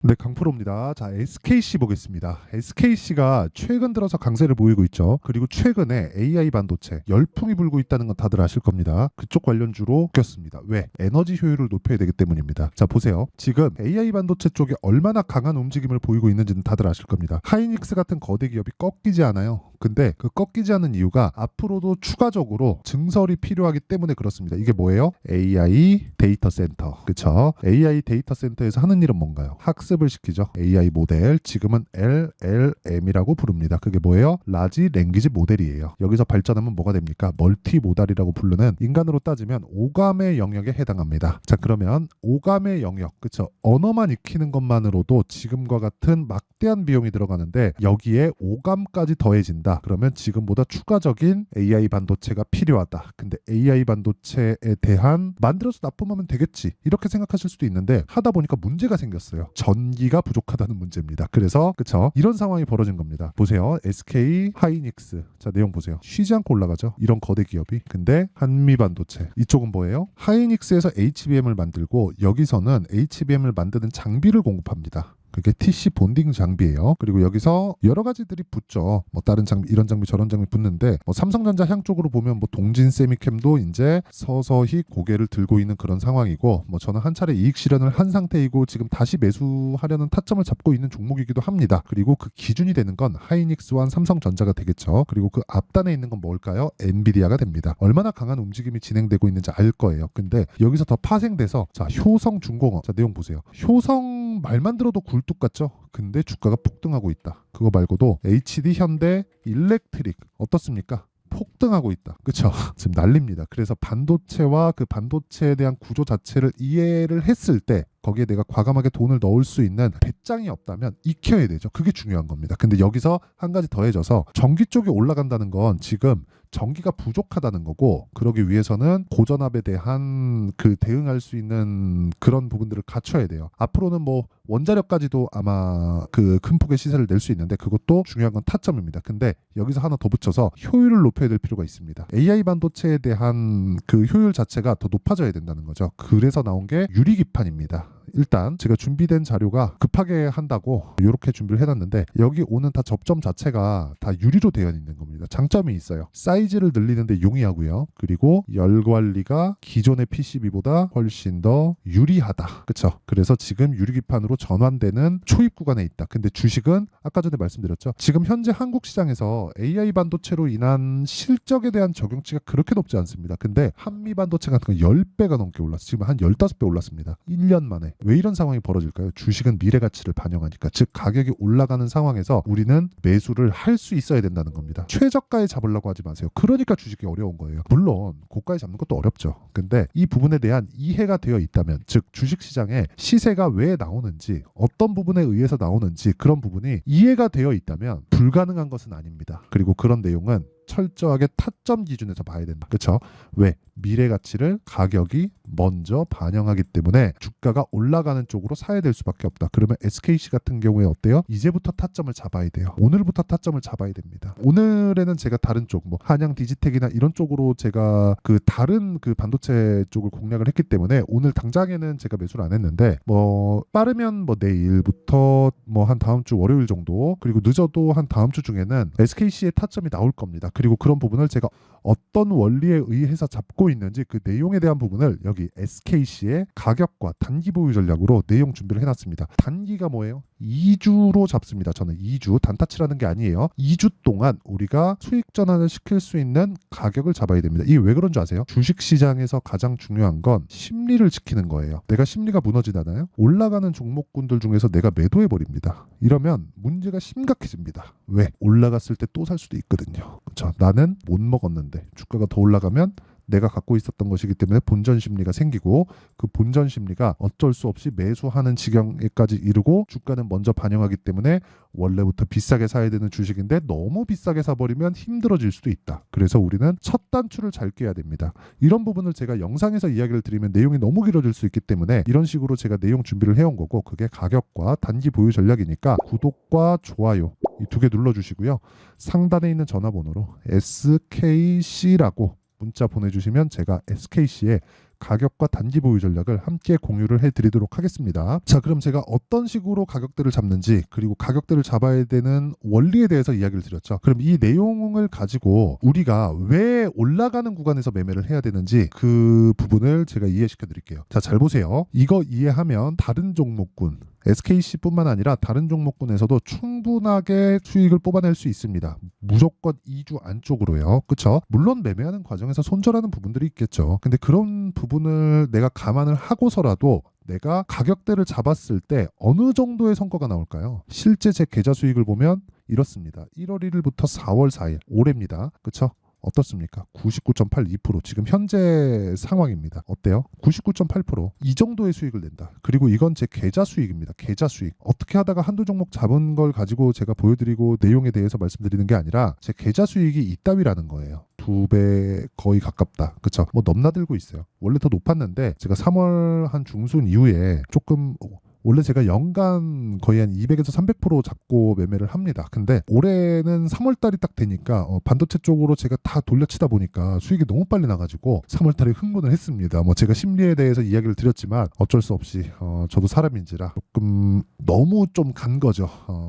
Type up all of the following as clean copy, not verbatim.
네, 강프로입니다. 자, SKC 보겠습니다. SKC가 최근 들어서 강세를 보이고 있죠. 그리고 최근에 AI 반도체 열풍이 불고 있다는 건 다들 아실 겁니다. 그쪽 관련주로 꼈습니다. 왜? 에너지 효율을 높여야 되기 때문입니다. 자, 보세요. 지금 AI 반도체 쪽에 얼마나 강한 움직임을 보이고 있는지는 다들 아실 겁니다. 하이닉스 같은 거대 기업이 꺾이지 않아요. 근데 그 꺾이지 않는 이유가 앞으로도 추가적으로 증설이 필요하기 때문에 그렇습니다. 이게 뭐예요? AI 데이터 센터. 그쵸? AI 데이터 센터에서 하는 일은 뭔가요? 학습을 시키죠. AI 모델. 지금은 LLM이라고 부릅니다. 그게 뭐예요? 라지 랭귀지 모델이에요. 여기서 발전하면 뭐가 됩니까? 멀티 모달이라고 부르는 인간으로 따지면 오감의 영역에 해당합니다. 자, 그러면 오감의 영역. 그쵸? 언어만 익히는 것만으로도 지금과 같은 막대한 비용이 들어가는데 여기에 오감까지 더해진다. 그러면 지금보다 추가적인 AI 반도체가 필요하다. 근데 AI 반도체에 대한 만들어서 납품하면 되겠지. 이렇게 생각하실 수도 있는데 하다 보니까 문제가 생겼어요. 전기가 부족하다는 문제입니다. 그래서 그쵸? 이런 상황이 벌어진 겁니다. 보세요. SK 하이닉스. 자, 내용 보세요. 쉬지 않고 올라가죠. 이런 거대 기업이. 근데 한미 반도체. 이쪽은 뭐예요? 하이닉스에서 HBM을 만들고 여기서는 HBM을 만드는 장비를 공급합니다. 그게 TC 본딩 장비예요. 그리고 여기서 여러 가지들이 붙죠. 뭐 다른 장비, 이런 장비, 저런 장비 붙는데 뭐 삼성전자 향 쪽으로 보면 뭐 동진 세미캠도 이제 서서히 고개를 들고 있는 그런 상황이고 뭐 저는 한 차례 이익 실현을 한 상태이고 지금 다시 매수하려는 타점을 잡고 있는 종목이기도 합니다. 그리고 그 기준이 되는 건 하이닉스와 삼성전자가 되겠죠. 그리고 그 앞단에 있는 건 뭘까요? 엔비디아가 됩니다. 얼마나 강한 움직임이 진행되고 있는지 알 거예요. 근데 여기서 더 파생돼서 자, 효성중공업. 자, 내용 보세요. 효성 말만 들어도 굴뚝 같죠? 근데 주가가 폭등하고 있다. 그거 말고도 HD 현대 일렉트릭 어떻습니까? 폭등하고 있다. 그쵸? 지금 난립니다. 그래서 반도체와 그 반도체에 대한 구조 자체를 이해를 했을 때 거기에 내가 과감하게 돈을 넣을 수 있는 배짱이 없다면 익혀야 되죠. 그게 중요한 겁니다. 근데 여기서 한 가지 더해져서 전기 쪽이 올라간다는 건 지금 전기가 부족하다는 거고 그러기 위해서는 고전압에 대한 그 대응할 수 있는 그런 부분들을 갖춰야 돼요. 앞으로는 뭐 원자력까지도 아마 그 큰 폭의 시세를 낼 수 있는데 그것도 중요한 건 타점입니다. 근데 여기서 하나 더 붙여서 효율을 높여야 될 필요가 있습니다. AI 반도체에 대한 그 효율 자체가 더 높아져야 된다는 거죠. 그래서 나온 게 유리기판입니다. 일단 제가 준비된 자료가 급하게 한다고 이렇게 준비를 해놨는데 여기 오는 다 접점 자체가 다 유리로 되어 있는 겁니다. 장점이 있어요. 사이즈를 늘리는데 용이하고요. 그리고 열 관리가 기존의 PCB보다 훨씬 더 유리하다. 그쵸? 그래서 지금 유리기판으로 전환되는 초입 구간에 있다. 근데 주식은 아까 전에 말씀드렸죠. 지금 현재 한국 시장에서 AI 반도체로 인한 실적에 대한 적용치가 그렇게 높지 않습니다. 근데 한미 반도체 같은 거 10배가 넘게 올랐어요. 지금 한 15배 올랐습니다. 1년 만에. 왜 이런 상황이 벌어질까요? 주식은 미래 가치를 반영하니까. 즉 가격이 올라가는 상황에서 우리는 매수를 할 수 있어야 된다는 겁니다. 최저가에 잡으려고 하지 마세요. 그러니까 주식이 어려운 거예요. 물론 고가에 잡는 것도 어렵죠. 근데 이 부분에 대한 이해가 되어 있다면 즉 주식시장에 시세가 왜 나오는지 어떤 부분에 의해서 나오는지 그런 부분이 이해가 되어 있다면 불가능한 것은 아닙니다. 그리고 그런 내용은 철저하게 타점 기준에서 봐야 된다. 그렇죠? 왜? 미래 가치를 가격이 먼저 반영하기 때문에 주가가 올라가는 쪽으로 사야 될 수밖에 없다. 그러면 SKC 같은 경우에 어때요? 이제부터 타점을 잡아야 돼요. 오늘부터 타점을 잡아야 됩니다. 오늘에는 제가 다른 쪽, 뭐 한양 디지텍이나 이런 쪽으로 제가 그 다른 그 반도체 쪽을 공략을 했기 때문에 오늘 당장에는 제가 매수를 안 했는데 뭐 빠르면 뭐 내일부터 뭐 한 다음 주 월요일 정도 그리고 늦어도 한 다음 주 중에는 SKC의 타점이 나올 겁니다. 그리고 그런 부분을 제가 어떤 원리에 의해서 잡고 있는지 그 내용에 대한 부분을 여기 SKC의 가격과 단기 보유 전략으로 내용 준비를 해놨습니다. 단기가 뭐예요? 2주로 잡습니다. 저는 2주 단타치라는 게 아니에요. 2주 동안 우리가 수익 전환을 시킬 수 있는 가격을 잡아야 됩니다. 이게 왜 그런 줄 아세요? 주식시장에서 가장 중요한 건 심리를 지키는 거예요. 내가 심리가 무너지잖아요. 올라가는 종목군들 중에서 내가 매도해버립니다. 이러면 문제가 심각해집니다. 왜? 올라갔을 때 또 살 수도 있거든요. 그렇죠? 나는 못 먹었는데 주가가 더 올라가면 내가 갖고 있었던 것이기 때문에 본전 심리가 생기고 그 본전 심리가 어쩔 수 없이 매수하는 지경에까지 이르고 주가는 먼저 반영하기 때문에 원래부터 비싸게 사야 되는 주식인데 너무 비싸게 사버리면 힘들어질 수도 있다. 그래서 우리는 첫 단추를 잘 꿰야 됩니다. 이런 부분을 제가 영상에서 이야기를 드리면 내용이 너무 길어질 수 있기 때문에 이런 식으로 제가 내용 준비를 해온 거고 그게 가격과 단기 보유 전략이니까 구독과 좋아요 이 두 개 눌러주시고요. 상단에 있는 전화번호로 SKC라고 문자 보내주시면 제가 SKC의 가격과 단기 보유 전략을 함께 공유를 해드리도록 하겠습니다. 자, 그럼 제가 어떤 식으로 가격대를 잡는지, 그리고 가격대를 잡아야 되는 원리에 대해서 이야기를 드렸죠. 그럼 이 내용을 가지고 우리가 왜 올라가는 구간에서 매매를 해야 되는지 그 부분을 제가 이해시켜 드릴게요. 자, 잘 보세요. 이거 이해하면 다른 종목군 SKC뿐만 아니라 다른 종목군에서도 충분하게 수익을 뽑아낼 수 있습니다. 무조건 2주 안쪽으로요. 그렇죠? 물론 매매하는 과정에서 손절하는 부분들이 있겠죠. 근데 그런 부분을 내가 감안을 하고서라도 내가 가격대를 잡았을 때 어느 정도의 성과가 나올까요? 실제 제 계좌 수익을 보면 이렇습니다. 1월 1일부터 4월 4일 올해입니다. 그렇죠? 어떻습니까? 99.82% 지금 현재 상황입니다. 어때요? 99.8%. 이 정도의 수익을 낸다. 그리고 이건 제 계좌 수익입니다. 계좌 수익. 어떻게 하다가 한두 종목 잡은 걸 가지고 제가 보여드리고 내용에 대해서 말씀드리는 게 아니라 제 계좌 수익이 이따위라는 거예요. 2배 거의 가깝다. 그쵸? 뭐 넘나들고 있어요. 원래 더 높았는데 제가 3월 한 중순 이후에 조금 원래 제가 연간 거의 한 200에서 300% 잡고 매매를 합니다. 근데 올해는 3월달이 딱 되니까 반도체 쪽으로 제가 다 돌려치다 보니까 수익이 너무 빨리 나가지고 3월달에 흥분을 했습니다. 뭐 제가 심리에 대해서 이야기를 드렸지만 어쩔 수 없이 저도 사람인지라 조금 너무 좀 간 거죠.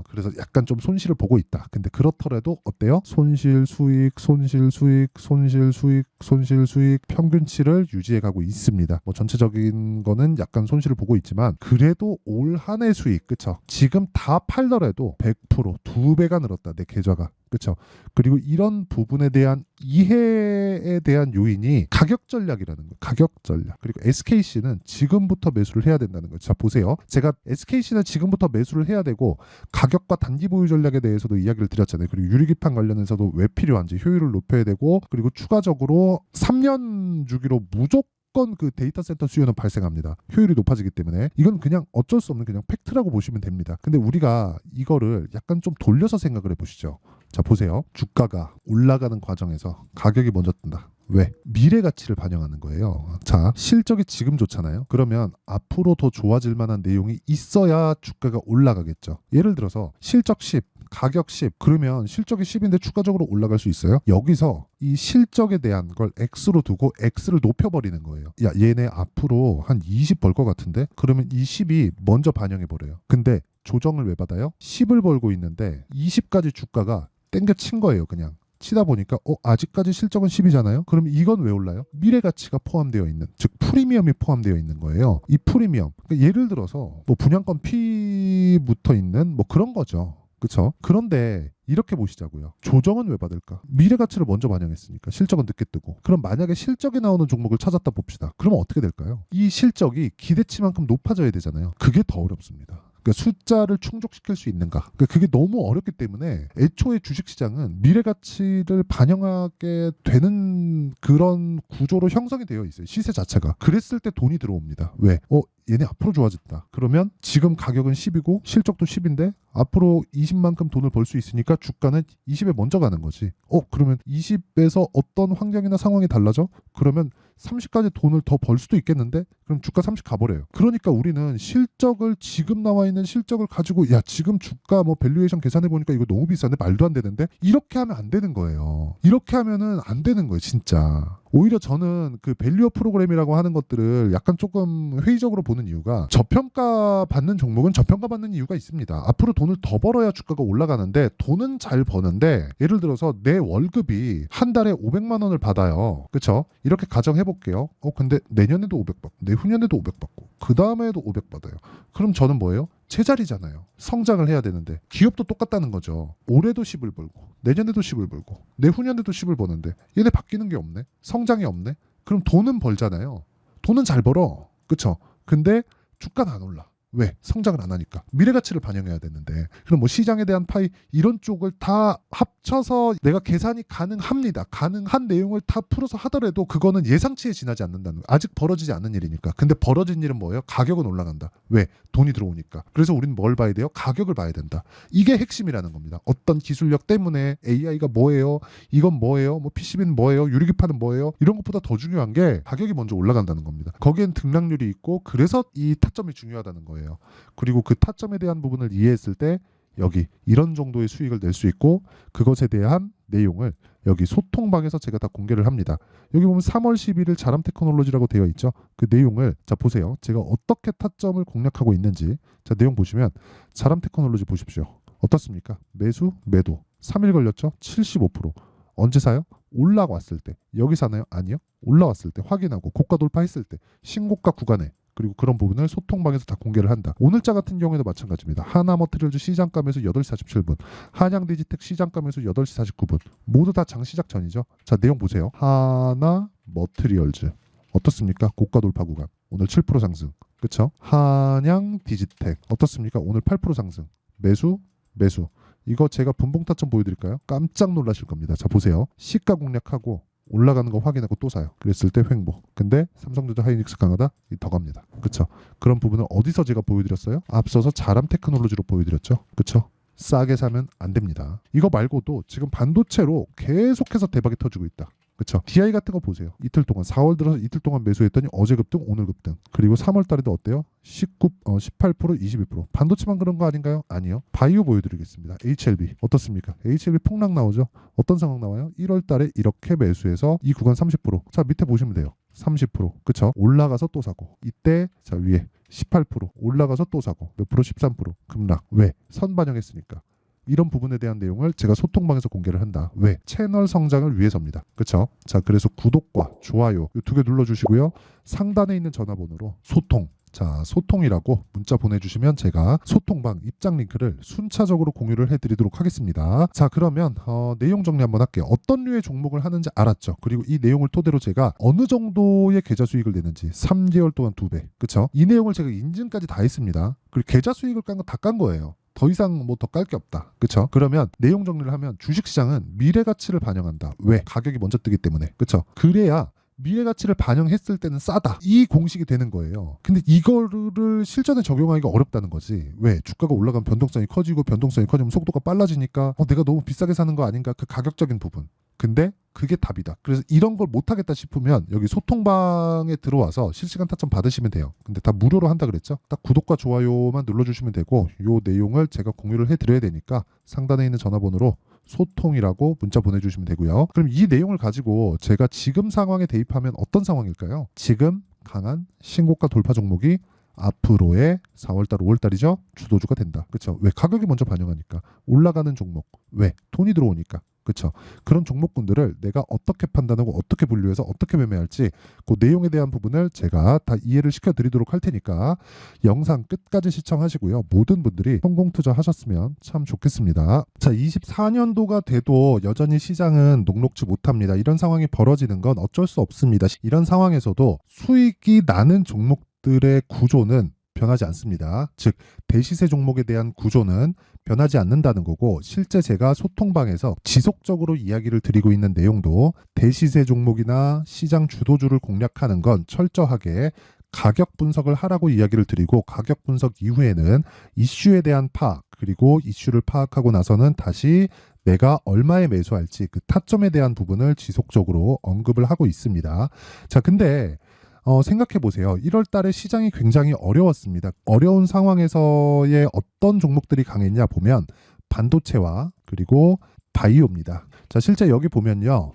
그래서 약간 좀 손실을 보고 있다. 근데 그렇더라도 어때요? 손실 수익, 손실 수익, 손실 수익, 손실 수익 평균치를 유지해 가고 있습니다. 뭐 전체적인 거는 약간 손실을 보고 있지만 그래도 올 한 해 수익, 그쵸? 지금 다 팔더라도 100% 2배가 늘었다, 내 계좌가. 그쵸? 그리고 이런 부분에 대한 이해에 대한 요인이 가격 전략이라는 거예요. 가격 전략. 그리고 SKC는 지금부터 매수를 해야 된다는 거예요. 자, 보세요. 제가 SKC는 지금부터 매수를 해야 되고 가격과 단기 보유 전략에 대해서도 이야기를 드렸잖아요. 그리고 유리기판 관련해서도 왜 필요한지 효율을 높여야 되고, 그리고 추가적으로 3년 주기로 무조건 그 데이터 센터 수요는 발생합니다. 효율이 높아지기 때문에 이건 그냥 어쩔 수 없는 그냥 팩트라고 보시면 됩니다. 근데 우리가 이거를 약간 좀 돌려서 생각을 해보시죠. 자, 보세요. 주가가 올라가는 과정에서 가격이 먼저 뜬다. 왜? 미래 가치를 반영하는 거예요. 자, 실적이 지금 좋잖아요. 그러면 앞으로 더 좋아질 만한 내용이 있어야 주가가 올라가겠죠. 예를 들어서 실적 10, 가격 10, 그러면 실적이 10인데 추가적으로 올라갈 수 있어요? 여기서 이 실적에 대한 걸 X로 두고 X를 높여버리는 거예요. 야, 얘네 앞으로 한 20 벌 것 같은데? 그러면 이 10이 먼저 반영해버려요. 근데 조정을 왜 받아요? 10을 벌고 있는데 20까지 주가가 땡겨 친 거예요. 그냥 치다 보니까 아직까지 실적은 10이잖아요. 그럼 이건 왜 올라요? 미래 가치가 포함되어 있는, 즉 프리미엄이 포함되어 있는 거예요. 이 프리미엄, 그러니까 예를 들어서 뭐 분양권 피 붙어 있는 뭐 그런 거죠. 그렇죠? 그런데 이렇게 보시자고요. 조정은 왜 받을까? 미래 가치를 먼저 반영했으니까 실적은 늦게 뜨고. 그럼 만약에 실적이 나오는 종목을 찾았다 봅시다. 그러면 어떻게 될까요? 이 실적이 기대치만큼 높아져야 되잖아요. 그게 더 어렵습니다. 그러니까 숫자를 충족시킬 수 있는가? 그러니까 그게 너무 어렵기 때문에 애초에 주식시장은 미래 가치를 반영하게 되는 그런 구조로 형성이 되어 있어요. 시세 자체가. 그랬을 때 돈이 들어옵니다. 왜? 얘네 앞으로 좋아졌다. 그러면 지금 가격은 10이고 실적도 10인데 앞으로 20만큼 돈을 벌 수 있으니까 주가는 20에 먼저 가는 거지. 그러면 20에서 어떤 환경이나 상황이 달라져? 그러면 30까지 돈을 더 벌 수도 있겠는데? 그럼 주가 30 가버려요. 그러니까 우리는 실적을, 지금 나와 있는 실적을 가지고 야, 지금 주가 뭐 밸류에이션 계산해 보니까 이거 너무 비싼데 말도 안 되는데? 이렇게 하면 안 되는 거예요. 이렇게 하면은 안 되는 거예요, 진짜. 오히려 저는 그 밸류어 프로그램이라고 하는 것들을 약간 조금 회의적으로 보는 이유가, 저평가 받는 종목은 저평가 받는 이유가 있습니다. 앞으로 돈을 더 벌어야 주가가 올라가는데, 돈은 잘 버는데 예를 들어서 내 월급이 한 달에 500만 원을 받아요. 그렇죠? 이렇게 가정해 볼게요. 근데 내년에도 500 받고 내후년에도 500 받고 그 다음에도 500 받아요. 그럼 저는 뭐예요? 제자리잖아요. 성장을 해야 되는데. 기업도 똑같다는 거죠. 올해도 10을 벌고 내년에도 10을 벌고 내후년에도 10을 버는데 얘네 바뀌는 게 없네. 성장이 없네. 그럼 돈은 벌잖아요. 돈은 잘 벌어. 그쵸? 근데 주가는 안 올라. 왜? 성장을 안 하니까. 미래 가치를 반영해야 되는데. 그럼 뭐 시장에 대한 파이 이런 쪽을 다 합쳐서 내가 계산이 가능합니다. 가능한 내용을 다 풀어서 하더라도 그거는 예상치에 지나지 않는다는 거예요. 아직 벌어지지 않는 일이니까. 근데 벌어진 일은 뭐예요? 가격은 올라간다. 왜? 돈이 들어오니까. 그래서 우리는 뭘 봐야 돼요? 가격을 봐야 된다. 이게 핵심이라는 겁니다. 어떤 기술력 때문에 AI가 뭐예요? 이건 뭐예요? 뭐 PCB는 뭐예요? 유리기판은 뭐예요? 이런 것보다 더 중요한 게 가격이 먼저 올라간다는 겁니다. 거기엔 등락률이 있고, 그래서 이 타점이 중요하다는 거예요. 그리고 그 타점에 대한 부분을 이해했을 때 여기 이런 정도의 수익을 낼 수 있고, 그것에 대한 내용을 여기 소통방에서 제가 다 공개를 합니다. 여기 보면 3월 11일 자람테크놀로지라고 되어 있죠. 그 내용을 자 보세요. 제가 어떻게 타점을 공략하고 있는지 자 내용 보시면 자람테크놀로지 보십시오. 어떻습니까? 매수, 매도 3일 걸렸죠? 75%. 언제 사요? 올라왔을 때. 여기 사나요? 아니요. 올라왔을 때 확인하고 고가 돌파했을 때 신고가 구간에 그리고 그런 부분을 소통방에서 다 공개를 한다. 오늘자 같은 경우에도 마찬가지입니다. 하나머티리얼즈 시장가 매수 8시 47분, 한양디지텍 시장가 매수 8시 49분. 모두 다 장 시작 전이죠. 자 내용 보세요. 하나머티리얼즈 어떻습니까? 고가 돌파 구간. 오늘 7% 상승. 그쵸? 한양디지텍 어떻습니까? 오늘 8% 상승. 매수, 매수. 이거 제가 분봉 타점 보여드릴까요? 깜짝 놀라실 겁니다. 자 보세요. 시가 공략하고 올라가는 거 확인하고 또 사요. 그랬을 때 횡보. 근데 삼성전자 하이닉스 강하다? 더 갑니다. 그쵸? 그런 부분을 어디서 제가 보여드렸어요? 앞서서 자람테크놀로지로 보여드렸죠. 그쵸? 싸게 사면 안 됩니다. 이거 말고도 지금 반도체로 계속해서 대박이 터지고 있다. 그쵸? DI 같은 거 보세요. 이틀 동안 4월 들어서 이틀 동안 매수했더니 어제 급등 오늘 급등. 그리고 3월 달에도 어때요? 18% 22%. 반도체만 그런 거 아닌가요? 아니요. 바이오 보여드리겠습니다. HLB 어떻습니까? HLB 폭락 나오죠? 어떤 상황 나와요? 1월 달에 이렇게 매수해서 이 구간 30%. 자 밑에 보시면 돼요. 30% 그쵸? 올라가서 또 사고 이때 자 위에 18% 올라가서 또 사고 몇 프로? 13% 급락. 왜? 선 반영했으니까. 이런 부분에 대한 내용을 제가 소통방에서 공개를 한다. 왜? 채널 성장을 위해서입니다. 그쵸? 자 그래서 구독과 좋아요 이 두 개 눌러주시고요. 상단에 있는 전화번호로 소통 자 소통이라고 문자 보내주시면 제가 소통방 입장 링크를 순차적으로 공유를 해드리도록 하겠습니다. 자 그러면 내용 정리 한번 할게요. 어떤 류의 종목을 하는지 알았죠. 그리고 이 내용을 토대로 제가 어느 정도의 계좌 수익을 내는지 3개월 동안 2배 그쵸? 이 내용을 제가 인증까지 다 했습니다. 그리고 계좌 수익을 깐 건 다 깐 거예요. 더 이상 뭐 더 깔 게 없다. 그쵸? 그러면 내용 정리를 하면 주식시장은 미래 가치를 반영한다. 왜? 가격이 먼저 뜨기 때문에. 그쵸? 그래야 미래 가치를 반영했을 때는 싸다. 이 공식이 되는 거예요. 근데 이거를 실전에 적용하기가 어렵다는 거지. 왜? 주가가 올라가면 변동성이 커지고 변동성이 커지면 속도가 빨라지니까 내가 너무 비싸게 사는 거 아닌가? 그 가격적인 부분. 근데 그게 답이다. 그래서 이런 걸 못하겠다 싶으면 여기 소통방에 들어와서 실시간 타점 받으시면 돼요. 근데 다 무료로 한다 그랬죠? 딱 구독과 좋아요만 눌러주시면 되고 요 내용을 제가 공유를 해드려야 되니까 상단에 있는 전화번호로 소통이라고 문자 보내주시면 되고요. 그럼 이 내용을 가지고 제가 지금 상황에 대입하면 어떤 상황일까요? 지금 강한 신고가 돌파 종목이 앞으로의 4월달, 5월달이죠. 주도주가 된다. 그렇죠? 왜? 가격이 먼저 반영하니까. 올라가는 종목. 왜? 돈이 들어오니까. 그렇죠? 그런 종목군들을 내가 어떻게 판단하고 어떻게 분류해서 어떻게 매매할지 그 내용에 대한 부분을 제가 다 이해를 시켜드리도록 할 테니까 영상 끝까지 시청하시고요. 모든 분들이 성공 투자하셨으면 참 좋겠습니다. 자, 24년도가 돼도 여전히 시장은 녹록지 못합니다. 이런 상황이 벌어지는 건 어쩔 수 없습니다. 이런 상황에서도 수익이 나는 종목들의 구조는 변하지 않습니다. 즉 대시세 종목에 대한 구조는 변하지 않는다는 거고 실제 제가 소통방에서 지속적으로 이야기를 드리고 있는 내용도 대시세 종목이나 시장 주도주를 공략하는 건 철저하게 가격 분석을 하라고 이야기를 드리고 가격 분석 이후에는 이슈에 대한 파악 그리고 이슈를 파악하고 나서는 다시 내가 얼마에 매수할지 그 타점에 대한 부분을 지속적으로 언급을 하고 있습니다. 자, 근데 생각해 보세요. 1월 달에 시장이 굉장히 어려웠습니다. 어려운 상황에서의 어떤 종목들이 강했냐 보면 반도체와 그리고 바이오입니다. 자, 실제 여기 보면요.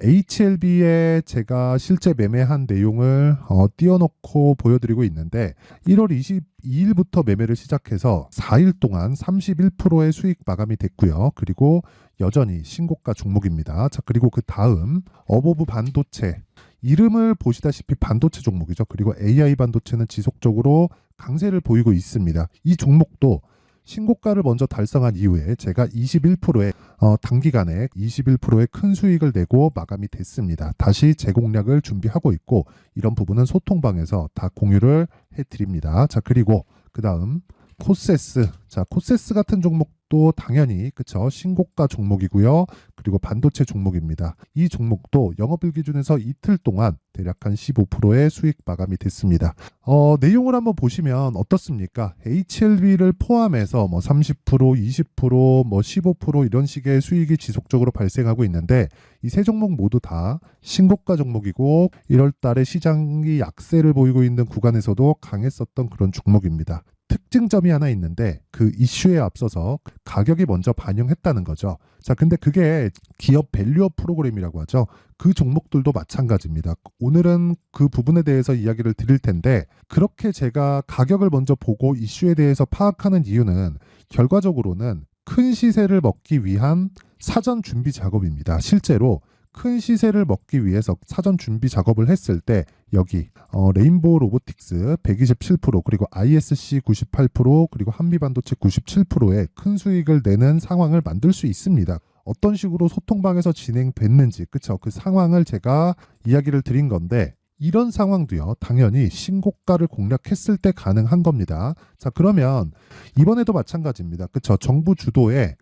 HLB에 제가 실제 매매한 내용을 띄워놓고 보여드리고 있는데 1월 22일부터 매매를 시작해서 4일 동안 31%의 수익 마감이 됐고요. 그리고 여전히 신고가 종목입니다. 자, 그리고 그 다음 어보브 반도체 이름을 보시다시피 반도체 종목이죠. 그리고 AI 반도체는 지속적으로 강세를 보이고 있습니다. 이 종목도 신고가를 먼저 달성한 이후에 제가 21%의 단기간에 21%의 큰 수익을 내고 마감이 됐습니다. 다시 재공략을 준비하고 있고 이런 부분은 소통방에서 다 공유를 해드립니다. 자, 그리고 그 다음 코세스. 자, 코세스 같은 종목도 당연히 그쵸 신고가 종목이고요. 그리고 반도체 종목입니다. 이 종목도 영업일 기준에서 이틀 동안 대략 한 15%의 수익 마감이 됐습니다. 내용을 한번 보시면 어떻습니까? HLB를 포함해서 뭐 30%, 20%, 뭐 15% 이런 식의 수익이 지속적으로 발생하고 있는데 이 세 종목 모두 다 신고가 종목이고 1월 달에 시장이 약세를 보이고 있는 구간에서도 강했었던 그런 종목입니다. 특징점이 하나 있는데 그 이슈에 앞서서 가격이 먼저 반영했다는 거죠. 자, 근데 그게 기업 밸류업 프로그램이라고 하죠. 그 종목들도 마찬가지입니다. 오늘은 그 부분에 대해서 이야기를 드릴 텐데 그렇게 제가 가격을 먼저 보고 이슈에 대해서 파악하는 이유는 결과적으로는 큰 시세를 먹기 위한 사전 준비 작업입니다. 실제로 큰 시세를 먹기 위해서 사전 준비 작업을 했을 때 여기 레인보우 로보틱스 127% 그리고 ISC 98% 그리고 한미반도체 97%의 큰 수익을 내는 상황을 만들 수 있습니다. 어떤 식으로 소통방에서 진행됐는지 그쵸? 그 상황을 제가 이야기를 드린 건데 이런 상황도요 당연히 신고가를 공략했을 때 가능한 겁니다. 자, 그러면 이번에도 마찬가지입니다. 그쵸? 정부 주도의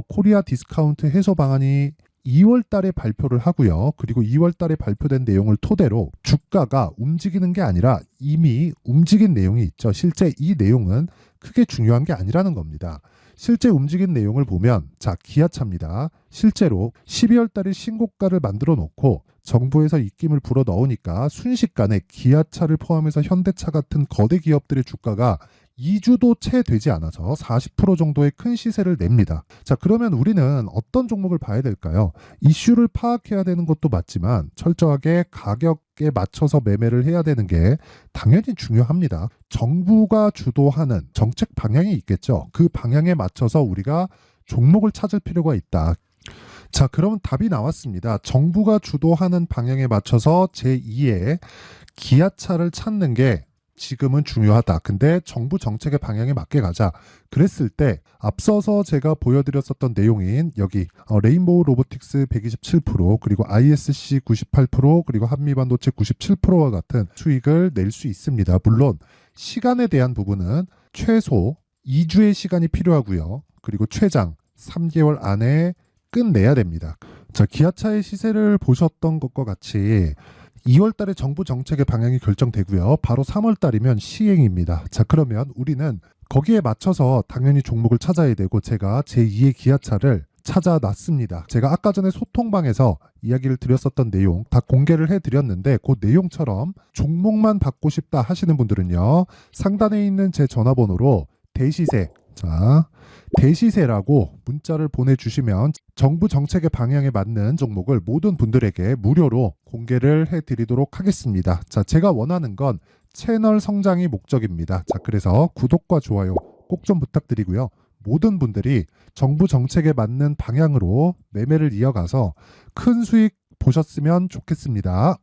코리아 디스카운트 해소 방안이 2월 달에 발표를 하고요. 그리고 2월 달에 발표된 내용을 토대로 주가가 움직이는 게 아니라 이미 움직인 내용이 있죠. 실제 이 내용은 크게 중요한 게 아니라는 겁니다. 실제 움직인 내용을 보면 자, 기아차입니다. 실제로 12월 달에 신고가를 만들어 놓고 정부에서 입김을 불어 넣으니까 순식간에 기아차를 포함해서 현대차 같은 거대 기업들의 주가가 2주도 채 되지 않아서 40% 정도의 큰 시세를 냅니다. 자, 그러면 우리는 어떤 종목을 봐야 될까요? 이슈를 파악해야 되는 것도 맞지만 철저하게 가격에 맞춰서 매매를 해야 되는 게 당연히 중요합니다. 정부가 주도하는 정책 방향이 있겠죠. 그 방향에 맞춰서 우리가 종목을 찾을 필요가 있다. 자, 그럼 답이 나왔습니다. 정부가 주도하는 방향에 맞춰서 제2의 기아차를 찾는 게 지금은 중요하다. 근데 정부 정책의 방향에 맞게 가자. 그랬을 때 앞서서 제가 보여드렸었던 내용인 여기 레인보우 로보틱스 127% 그리고 ISC 98% 그리고 한미반도체 97%와 같은 수익을 낼 수 있습니다. 물론 시간에 대한 부분은 최소 2주의 시간이 필요하고요. 그리고 최장 3개월 안에 끝내야 됩니다. 자, 기아차의 시세를 보셨던 것과 같이 2월 달에 정부 정책의 방향이 결정되고요. 바로 3월 달이면 시행입니다. 자, 그러면 우리는 거기에 맞춰서 당연히 종목을 찾아야 되고 제가 제2의 기아차를 찾아놨습니다. 제가 아까 전에 소통방에서 이야기를 드렸었던 내용 다 공개를 해드렸는데 그 내용처럼 종목만 받고 싶다 하시는 분들은요. 상단에 있는 제 전화번호로 대시세 자, 대시세라고 문자를 보내주시면 정부 정책의 방향에 맞는 종목을 모든 분들에게 무료로 공개를 해드리도록 하겠습니다. 자, 제가 원하는 건 채널 성장이 목적입니다. 자, 그래서 구독과 좋아요 꼭 좀 부탁드리고요. 모든 분들이 정부 정책에 맞는 방향으로 매매를 이어가서 큰 수익 보셨으면 좋겠습니다.